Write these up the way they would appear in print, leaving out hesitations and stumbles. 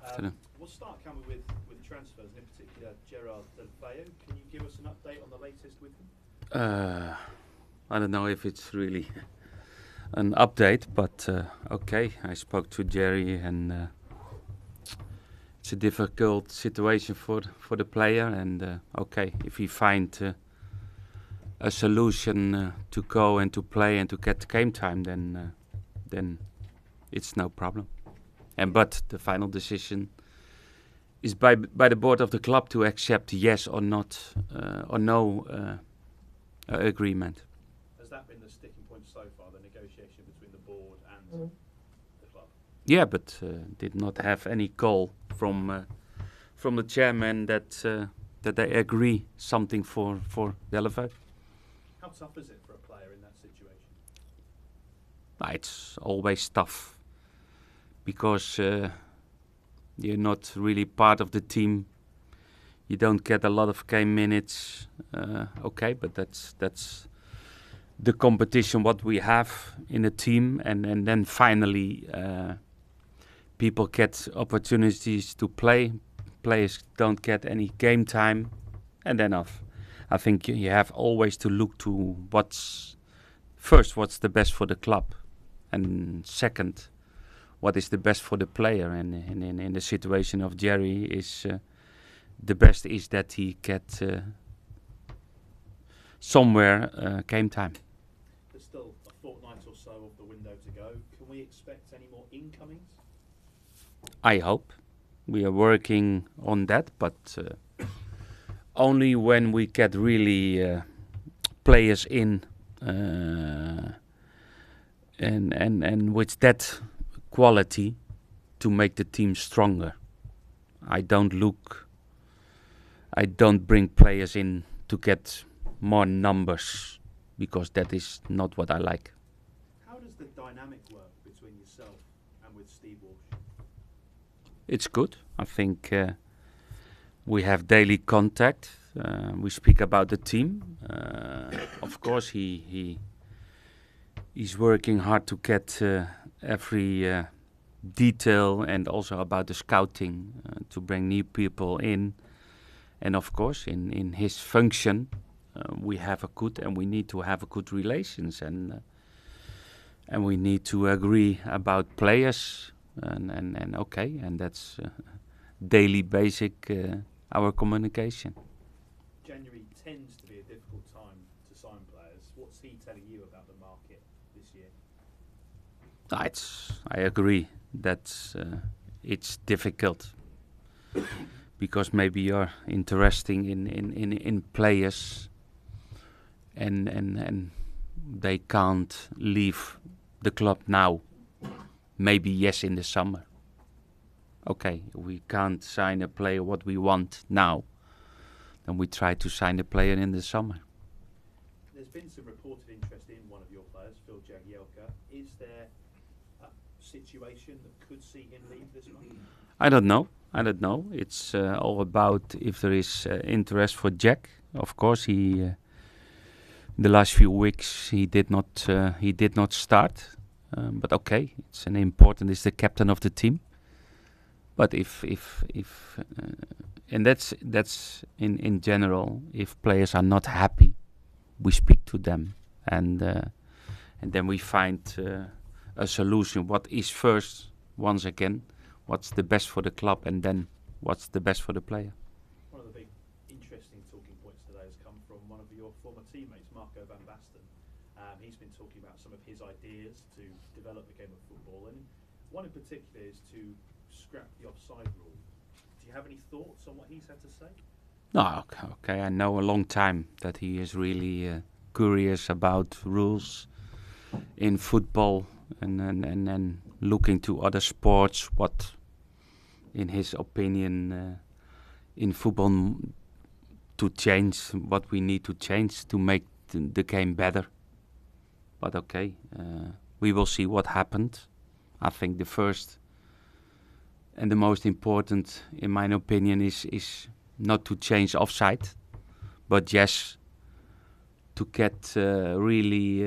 Afternoon. We'll start, can we, with transfers, and in particular Gerard Deulofeu. Can you give us an update on the latest with him? I don't know if it's really an update, but okay. I spoke to Jerry, and it's a difficult situation for the player. And okay, if he find a solution to go and to play and to get game time, then it's no problem. But the final decision is by the board of the club to accept yes or not or no agreement. Has that been the sticking point so far, the negotiation between the board and the club? Yeah, but did not have any call from the chairman that they agree something for Deulofeu. How tough is it for a player in that situation? It's always tough because you're not really part of the team. You don't get a lot of game minutes. Okay, but that's the competition what we have in a team, and then finally people get opportunities to play. Players don't get any game time, and then off. I think you have always to look to what's the best for the club, and second, what is the best for the player. And in the situation of Jerry, is the best is that he get somewhere game time. There's still a fortnight or so of the window to go. Can we expect any more incomings? I hope. We are working on that, but only when we get really players in and with that quality to make the team stronger. I don't bring players in to get more numbers, because that is not what I like. How does the dynamic work between yourself and with Steve Walsh? It's good. I think we have daily contact. We speak about the team. Of course, he's working hard to get every detail, and also about the scouting to bring new people in. And of course, in his function, we need to have a good relations, and we need to agree about players, and okay, and that's daily basic our communication. January tends to be a difficult time to sign players. What's he telling you about the market this year? I agree that it's difficult because maybe you're interested in players, and they can't leave the club now. Maybe yes, in the summer. Okay, we can't sign a player what we want now, then we try to sign a player in the summer. There's been some reported interest in one of your players, Phil Jagielka. Is there a situation that could see him leave this month? I don't know. It's all about if there is interest for Jack. Of course, the last few weeks he did not start. But okay, it's he's the captain of the team. But if and that's in general, if players are not happy, we speak to them, and then we find a solution. What is first? Once again, what's the best for the club, and then what's the best for the player? One of the big interesting talking points today has come from one of your former teammates, Marco van Basten. He's been talking about some of his ideas to develop the game of football, and one in particular is to scrap the offside rule. Do you have any thoughts on what he's had to say? No, okay. I know a long time that he is really curious about rules in football, and looking to other sports, what, in his opinion, in football to change, what we need to change to make the game better. But okay, we will see what happened. I think the first and the most important, in my opinion, is not to change offside, but yes, to get really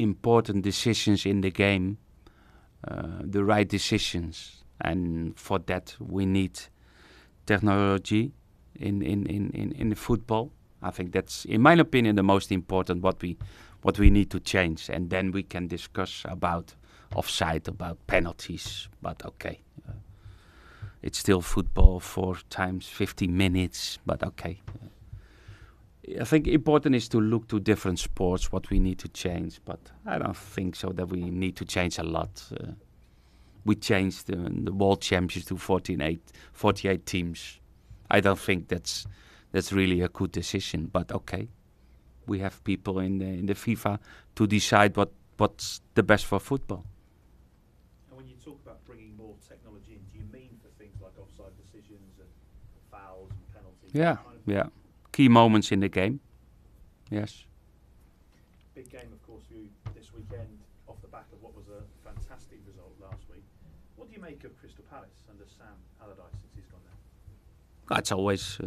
important decisions in the game, the right decisions. and for that we need technology in the football. I think that's, in my opinion, the most important what we need to change, and then we can discuss about offside, about penalties. But okay, it's still football, 4 times 50 minutes. But okay, I think important is to look to different sports what we need to change. But I don't think so that we need to change a lot. We changed the World Champions to 48 teams. I don't think that's really a good decision. But okay, we have people in the FIFA to decide what's the best for football. And when you talk about bringing more technology in, do you mean for things like offside decisions and fouls and penalties? Yeah. Key moments in the game. Yes. Big game, of course, for you this weekend off the back of what was a fantastic result last week. What do you make of Crystal Palace under Sam Allardyce since he's gone there? It's always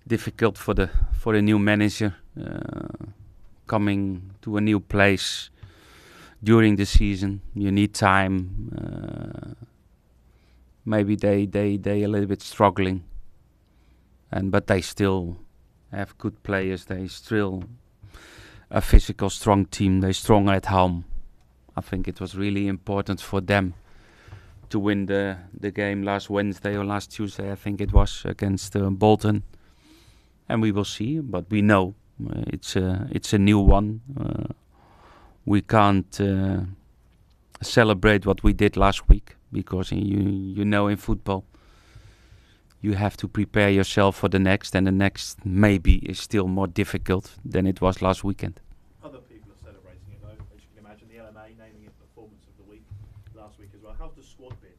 difficult for the new manager coming to a new place during the season. You need time. Maybe they a little bit struggling, but they still have good players. They still a physical, strong team. They're strong at home. I think it was really important for them to win the game last Wednesday or last Tuesday, I think it was, against Bolton. And we will see, but we know it's a new one. We can't celebrate what we did last week, because you know in football you have to prepare yourself for the next, and the next maybe is still more difficult than it was last weekend. Other people are celebrating it though, as you can imagine. The LMA naming it Performance of the Week last week as well. How's the squad been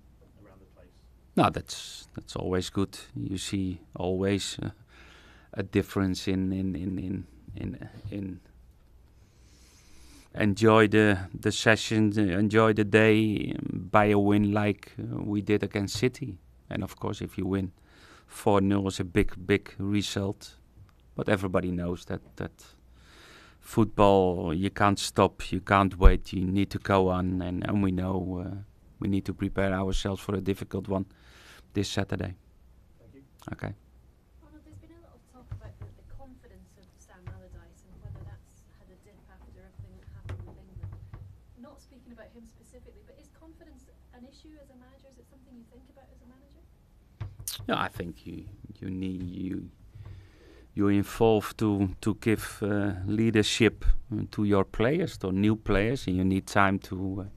around the place? No, that's always good. You see always a difference in enjoy the sessions, enjoy the day by a win like we did against City. And of course, if you win 4-0 is a big result. But everybody knows that football, you can't stop, you can't wait, you need to go on. And we know we need to prepare ourselves for a difficult one this Saturday. Thank you. Okay. Ronald, there's been a lot of talk about the confidence of Sam Allardyce and whether that's had a dip after everything that happened with England. Not speaking about him specifically, but is confidence an issue as a manager? Is it something you think about as a manager? Yeah, I think you're involved to give leadership to your players, to new players, and you need time to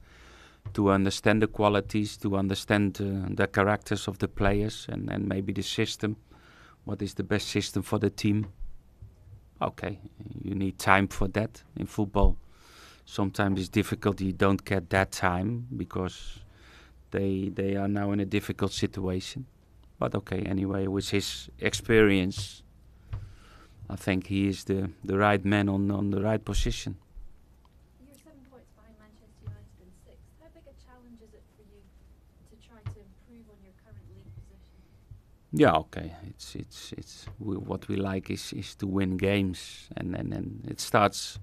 understand the qualities, to understand the characters of the players, and maybe the system. What is the best system for the team? Okay, you need time for that in football. Sometimes it's difficult. You don't get that time because they are now in a difficult situation. But okay, anyway, with his experience, I think he is the right man on the right position. You're 7 points behind Manchester United in 6th. How big a challenge is it for you to try to improve on your current league position? Yeah, okay. What we like is to win games, and it starts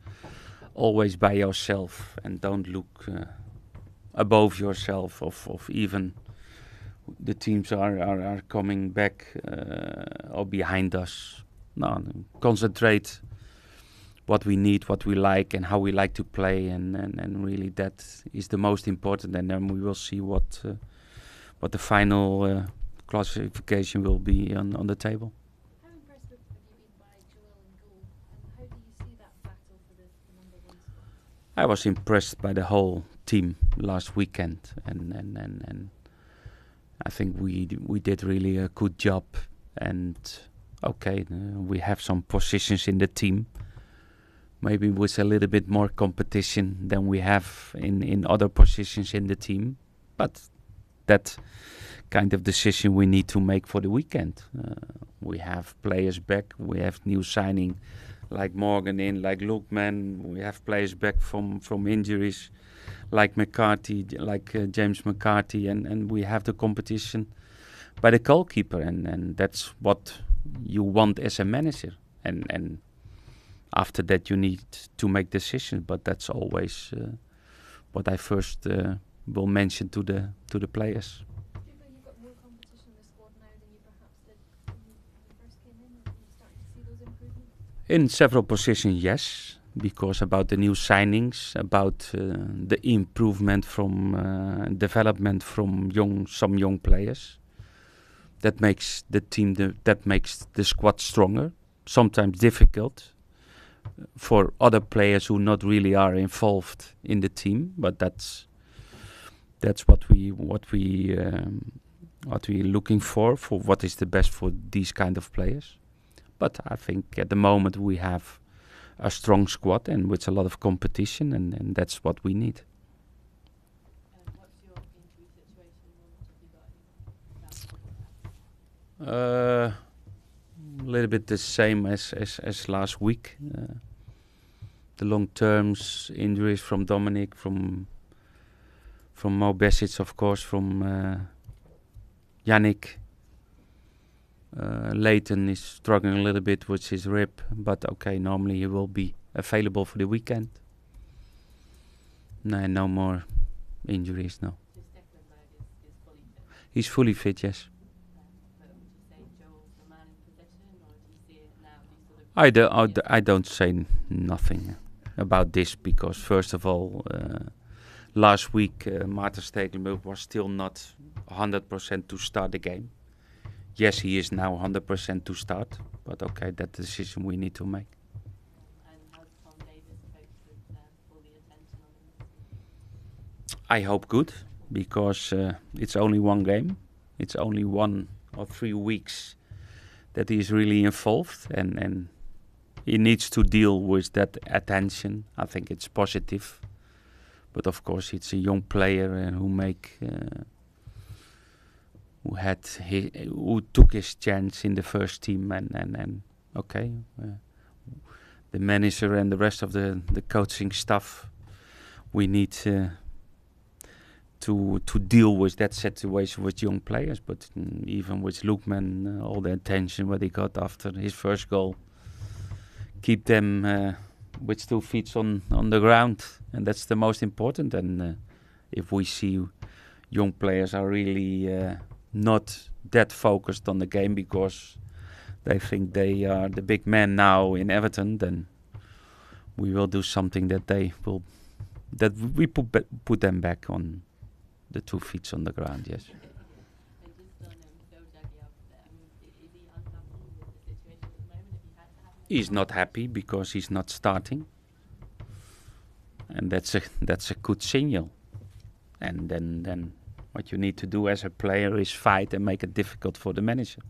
always by yourself, and don't look above yourself of even the teams are coming back or behind us. No, concentrate what we need, what we like, and how we like to play, and really that is the most important. And then we will see what the final classification will be on the table. How impressed have you been by Joel in goal, and how do you see that battle for the number 1 spot? I was impressed by the whole team last weekend, and I think we did really a good job. And okay, we have some positions in the team, maybe with a little bit more competition than we have in other positions in the team. But that kind of decision we need to make for the weekend. We have players back, we have new signing like Morgan in, like Lookman. We have players back from injuries like McCarthy, like James McCarthy, and we have the competition by the goalkeeper, and that's what you want as a manager. And after that you need to make decisions, but that's always what I first will mention to the players. Do you feel you've got more competition in the squad now than you perhaps did when you first came in? Are you starting to see those improvements? In several positions, yes, because about the new signings, about the improvement from development from some young players. That makes the team, that makes the squad stronger. Sometimes difficult for other players who not really are involved in the team, but that's what we're looking for what is the best for these kind of players. But I think at the moment we have a strong squad and with a lot of competition, and that's what we need. And what's your injury situation? A little bit the same as last week. The long terms injuries from Dominic, from Mo Besic, of course, from Yannick. Leighton is struggling a little bit with his rib, but okay, normally he will be available for the weekend. No more injuries, no. Just Stecklenburg is fully fit. He's fully fit, yes. But would you say Joel's the man in possession, or do you see it now? Do you sort of I don't say nothing about this because first of all, last week Maarten Stekelenburg was still not 100% to start the game. Yes, he is now 100% to start, but okay, that's the decision we need to make. and how's Tom Davis coped with all the attention on him? I hope good, because it's only one game. It's only 1 or 3 weeks that he is really involved, and he needs to deal with that attention. I think it's positive, but of course it's a young player and who took his chance in the first team, and okay, the manager and the rest of the coaching staff, we need to deal with that situation with young players. But even with Lookman, all the attention what he got after his first goal, keep them with 2 feet on the ground, and that's the most important. And if we see young players are really not that focused on the game because they think they are the big man now in Everton, then we will do something that we put them back on the 2 feet on the ground. Yes. And just on Phil Jagielka, I mean, is he unhappy with the situation at the moment? Have you had to have him? He's not happy because he's not starting, and that's a good signal. And then what you need to do as a player is fight and make it difficult for the manager.